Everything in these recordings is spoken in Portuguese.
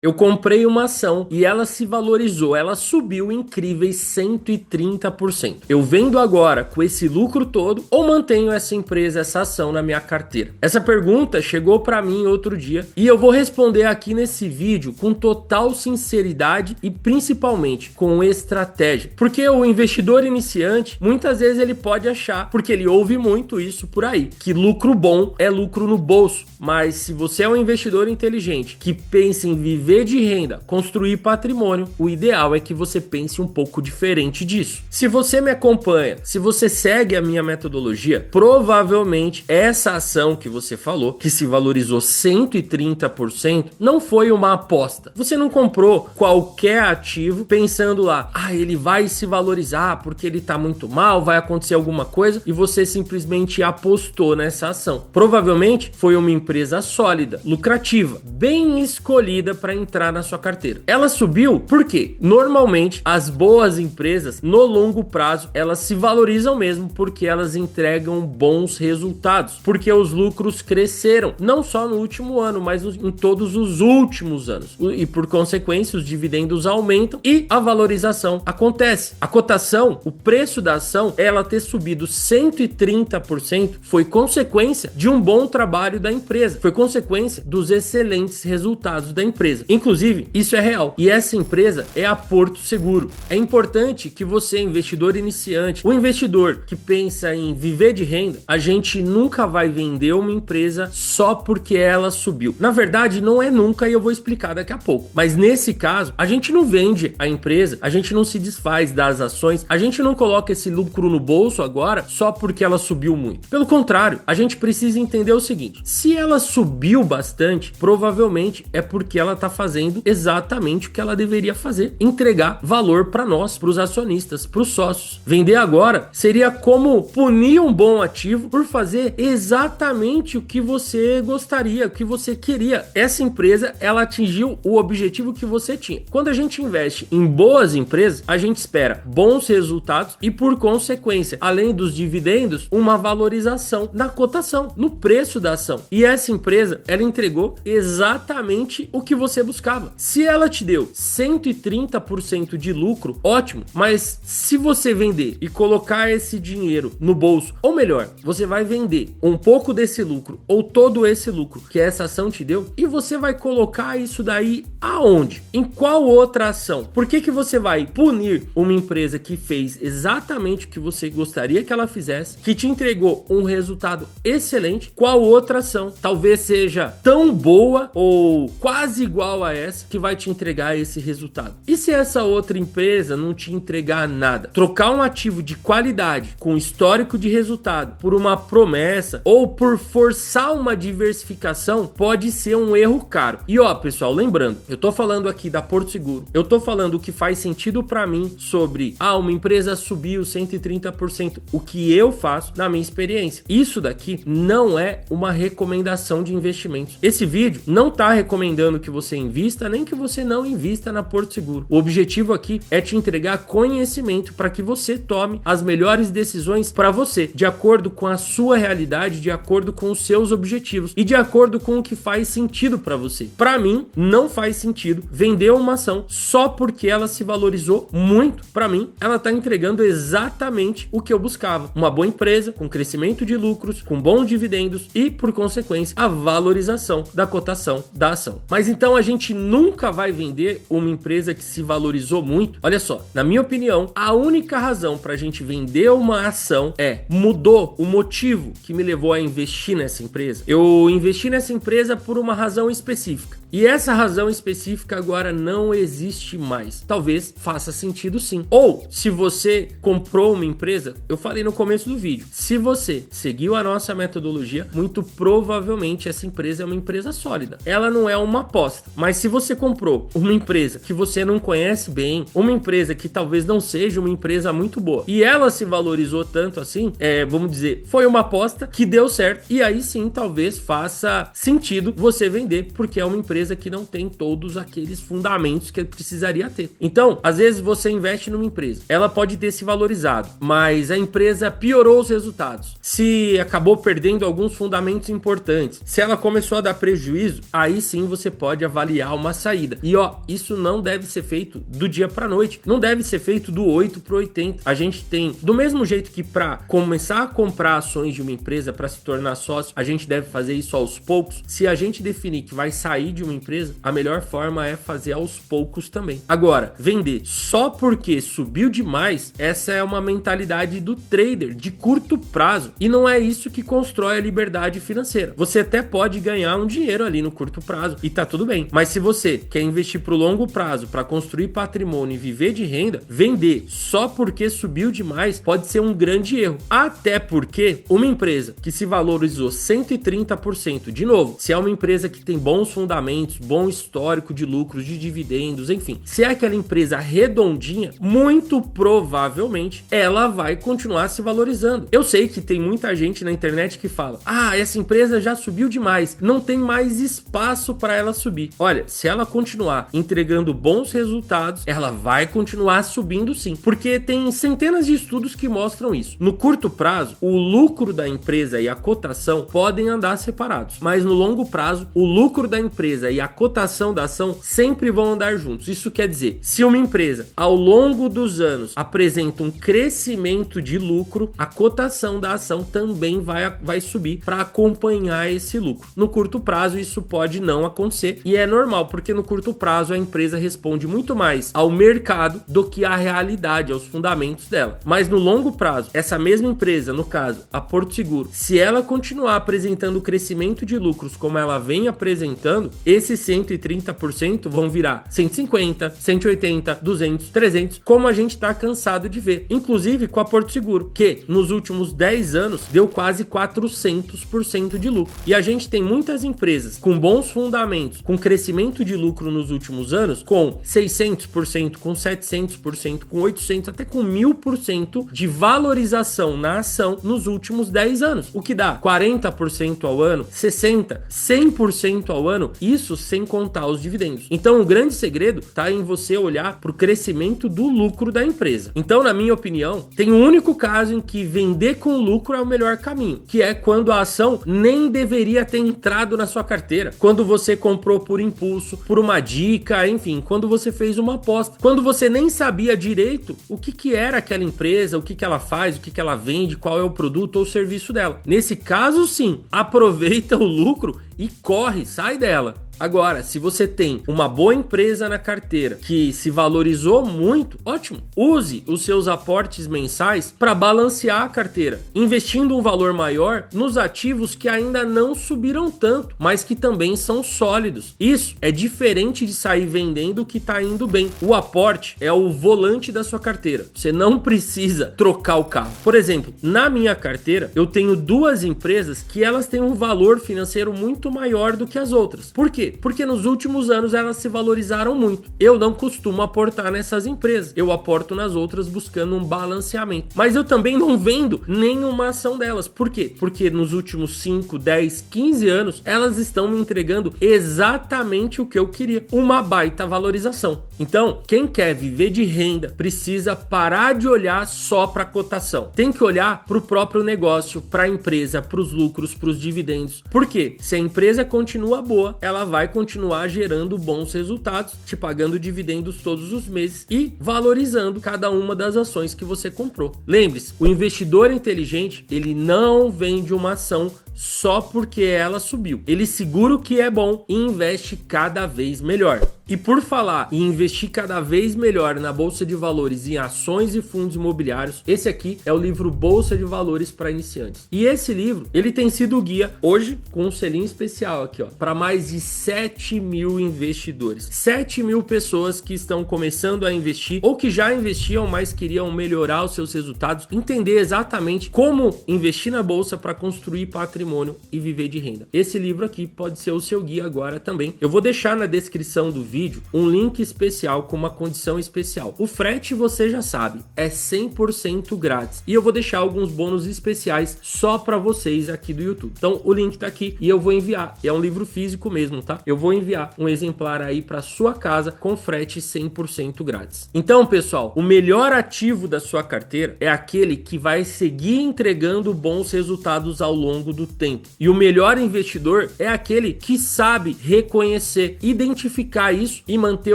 Eu comprei uma ação e ela se valorizou, ela subiu incríveis 130%. Eu vendo agora com esse lucro todo ou mantenho essa empresa, essa ação na minha carteira? Essa pergunta chegou para mim outro dia e eu vou responder aqui nesse vídeo com total sinceridade e principalmente com estratégia. Porque o investidor iniciante, muitas vezes ele pode achar, porque ele ouve muito isso por aí, que lucro bom é lucro no bolso. Mas se você é um investidor inteligente que pensa em viver de renda, construir patrimônio, o ideal é que você pense um pouco diferente disso. Se você me acompanha, se você segue a minha metodologia, provavelmente essa ação que você falou, que se valorizou 130%, não foi uma aposta. Você não comprou qualquer ativo pensando lá, ele vai se valorizar porque ele tá muito mal, vai acontecer alguma coisa, e você simplesmente apostou nessa ação. Provavelmente foi uma empresa sólida, lucrativa, bem escolhida para entrar na sua carteira. Ela subiu porque normalmente as boas empresas no longo prazo elas se valorizam mesmo porque elas entregam bons resultados, porque os lucros cresceram não só no último ano, mas em todos os últimos anos, e por consequência os dividendos aumentam e a valorização acontece. A cotação, o preço da ação, ela ter subido 130% foi consequência de um bom trabalho da empresa, foi consequência dos excelentes resultados da empresa. Inclusive, isso é real. E essa empresa é a Porto Seguro. É importante que você, investidor iniciante, o investidor que pensa em viver de renda, a gente nunca vai vender uma empresa só porque ela subiu. Na verdade, não é nunca e eu vou explicar daqui a pouco. Mas nesse caso, a gente não vende a empresa, a gente não se desfaz das ações, a gente não coloca esse lucro no bolso agora só porque ela subiu muito. Pelo contrário, a gente precisa entender o seguinte: se ela subiu bastante, provavelmente é porque ela está fazendo exatamente o que ela deveria fazer, entregar valor para nós, para os acionistas, para os sócios. Vender agora seria como punir um bom ativo por fazer exatamente o que você gostaria, o que você queria. Essa empresa, ela atingiu o objetivo que você tinha. Quando a gente investe em boas empresas, a gente espera bons resultados e, por consequência, além dos dividendos, uma valorização na cotação, no preço da ação. E essa empresa, ela entregou exatamente o que você buscava. Se ela te deu 130% de lucro, ótimo, mas se você vender e colocar esse dinheiro no bolso, ou melhor, você vai vender um pouco desse lucro ou todo esse lucro que essa ação te deu e você vai colocar isso daí aonde? Em qual outra ação? Por que que você vai punir uma empresa que fez exatamente o que você gostaria que ela fizesse, que te entregou um resultado excelente? Qual outra ação talvez seja tão boa ou quase igual a essa que vai te entregar esse resultado? E se essa outra empresa não te entregar nada? Trocar um ativo de qualidade com histórico de resultado por uma promessa ou por forçar uma diversificação pode ser um erro caro. E ó, pessoal, lembrando, eu tô falando aqui da Porto Seguro, eu tô falando o que faz sentido para mim sobre uma empresa subiu 130%, o que eu faço na minha experiência. Isso daqui não é uma recomendação de investimentos. Esse vídeo não tá recomendando que você invista nem que você não invista na Porto Seguro. O objetivo aqui é te entregar conhecimento para que você tome as melhores decisões para você, de acordo com a sua realidade, de acordo com os seus objetivos e de acordo com o que faz sentido para você. Para mim, não faz sentido vender uma ação só porque ela se valorizou muito. Para mim, ela tá entregando exatamente o que eu buscava. Uma boa empresa, com crescimento de lucros, com bons dividendos e, por consequência, a valorização da cotação da ação. Mas então a gente nunca vai vender uma empresa que se valorizou muito. Olha só, na minha opinião, a única razão para a gente vender uma ação mudou o motivo que me levou a investir nessa empresa. Eu investi nessa empresa por uma razão específica. E essa razão específica agora não existe mais. Talvez faça sentido sim. Ou, se você comprou uma empresa, eu falei no começo do vídeo, se você seguiu a nossa metodologia, muito provavelmente essa empresa é uma empresa sólida. Ela não é uma aposta. Mas se você comprou uma empresa que você não conhece bem, uma empresa que talvez não seja uma empresa muito boa, e ela se valorizou tanto assim, vamos dizer, foi uma aposta que deu certo, e aí sim talvez faça sentido você vender, porque é uma empresa empresa que não tem todos aqueles fundamentos que precisaria ter. Então, às vezes você investe numa empresa, ela pode ter se valorizado, mas a empresa piorou os resultados. Se acabou perdendo alguns fundamentos importantes, se ela começou a dar prejuízo, aí sim você pode avaliar uma saída. E isso não deve ser feito do dia para noite, não deve ser feito do 8 para 80. A gente tem, do mesmo jeito que para começar a comprar ações de uma empresa para se tornar sócio, a gente deve fazer isso aos poucos. Se a gente definir que vai sair de uma empresa, a melhor forma é fazer aos poucos também. Agora, vender só porque subiu demais, essa é uma mentalidade do trader de curto prazo, e não é isso que constrói a liberdade financeira. Você até pode ganhar um dinheiro ali no curto prazo e tá tudo bem, mas se você quer investir pro longo prazo para construir patrimônio e viver de renda, vender só porque subiu demais pode ser um grande erro. Até porque uma empresa que se valorizou 130%, de novo, se é uma empresa que tem bons fundamentos, bom histórico de lucros, de dividendos, enfim, se é aquela empresa redondinha, muito provavelmente ela vai continuar se valorizando. Eu sei que tem muita gente na internet que fala: essa empresa já subiu demais, não tem mais espaço para ela subir. Olha, se ela continuar entregando bons resultados, ela vai continuar subindo sim, porque tem centenas de estudos que mostram isso. No curto prazo, o lucro da empresa e a cotação podem andar separados, mas no longo prazo, o lucro da empresa e a cotação da ação sempre vão andar juntos. Isso quer dizer, se uma empresa ao longo dos anos apresenta um crescimento de lucro, a cotação da ação também vai subir para acompanhar esse lucro. No curto prazo, isso pode não acontecer, e é normal, porque no curto prazo a empresa responde muito mais ao mercado do que à realidade, aos fundamentos dela. Mas no longo prazo, essa mesma empresa, no caso, a Porto Seguro, se ela continuar apresentando crescimento de lucros como ela vem apresentando, esses 130% vão virar 150, 180, 200, 300, como a gente está cansado de ver. Inclusive com a Porto Seguro, que nos últimos 10 anos deu quase 400% de lucro. E a gente tem muitas empresas com bons fundamentos, com crescimento de lucro nos últimos anos, com 600%, com 700%, com 800%, até com 1000% de valorização na ação nos últimos 10 anos, o que dá 40% ao ano, 60%, 100% ao ano, isso sem contar os dividendos. Então o grande segredo está em você olhar para o crescimento do lucro da empresa. Então, na minha opinião, tem um único caso em que vender com lucro é o melhor caminho, que é quando a ação nem deveria ter entrado na sua carteira, quando você comprou por impulso, por uma dica, enfim, quando você fez uma aposta, quando você nem sabia direito o que era aquela empresa, o que ela faz, o que ela vende, qual é o produto ou serviço dela. Nesse caso, sim, aproveita o lucro e corre, sai dela. Agora, se você tem uma boa empresa na carteira que se valorizou muito, ótimo. Use os seus aportes mensais para balancear a carteira, investindo um valor maior nos ativos que ainda não subiram tanto, mas que também são sólidos. Isso é diferente de sair vendendo o que está indo bem. O aporte é o volante da sua carteira. Você não precisa trocar o carro. Por exemplo, na minha carteira, eu tenho duas empresas que elas têm um valor financeiro muito maior do que as outras. Por quê? Porque nos últimos anos elas se valorizaram muito. Eu não costumo aportar nessas empresas. Eu aporto nas outras buscando um balanceamento. Mas eu também não vendo nenhuma ação delas. Por quê? Porque nos últimos 5, 10, 15 anos elas estão me entregando exatamente o que eu queria. Uma baita valorização. Então, quem quer viver de renda precisa parar de olhar só para a cotação. Tem que olhar para o próprio negócio, para a empresa, para os lucros, para os dividendos. Por quê? Se a empresa continua boa, ela vai continuar gerando bons resultados, te pagando dividendos todos os meses e valorizando cada uma das ações que você comprou. Lembre-se, o investidor inteligente, ele não vende uma ação só porque ela subiu. Ele segura o que é bom e investe cada vez melhor. E por falar em investir cada vez melhor na Bolsa de Valores, em ações e fundos imobiliários, esse aqui é o livro Bolsa de Valores para Iniciantes. E esse livro, ele tem sido o guia, hoje, com um selinho especial aqui, ó, para mais de 7 mil investidores. 7 mil pessoas que estão começando a investir ou que já investiam, mas queriam melhorar os seus resultados, entender exatamente como investir na Bolsa para construir patrimônio patrimônio e viver de renda. Esse livro aqui pode ser o seu guia agora também. Eu vou deixar na descrição do vídeo um link especial com uma condição especial. O frete você já sabe, é 100% grátis. E eu vou deixar alguns bônus especiais só para vocês aqui do YouTube. Então o link tá aqui e eu vou enviar. É um livro físico mesmo, tá? Eu vou enviar um exemplar aí para sua casa com frete 100% grátis. Então, pessoal, o melhor ativo da sua carteira é aquele que vai seguir entregando bons resultados ao longo do tempo. E o melhor investidor é aquele que sabe reconhecer, identificar isso e manter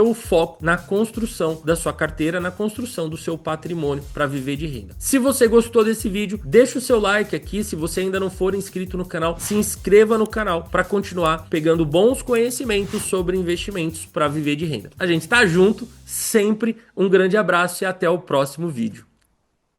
o foco na construção da sua carteira, na construção do seu patrimônio para viver de renda. Se você gostou desse vídeo, deixa o seu like aqui. Se você ainda não for inscrito no canal, se inscreva no canal para continuar pegando bons conhecimentos sobre investimentos para viver de renda. A gente tá junto sempre. Um grande abraço e até o próximo vídeo.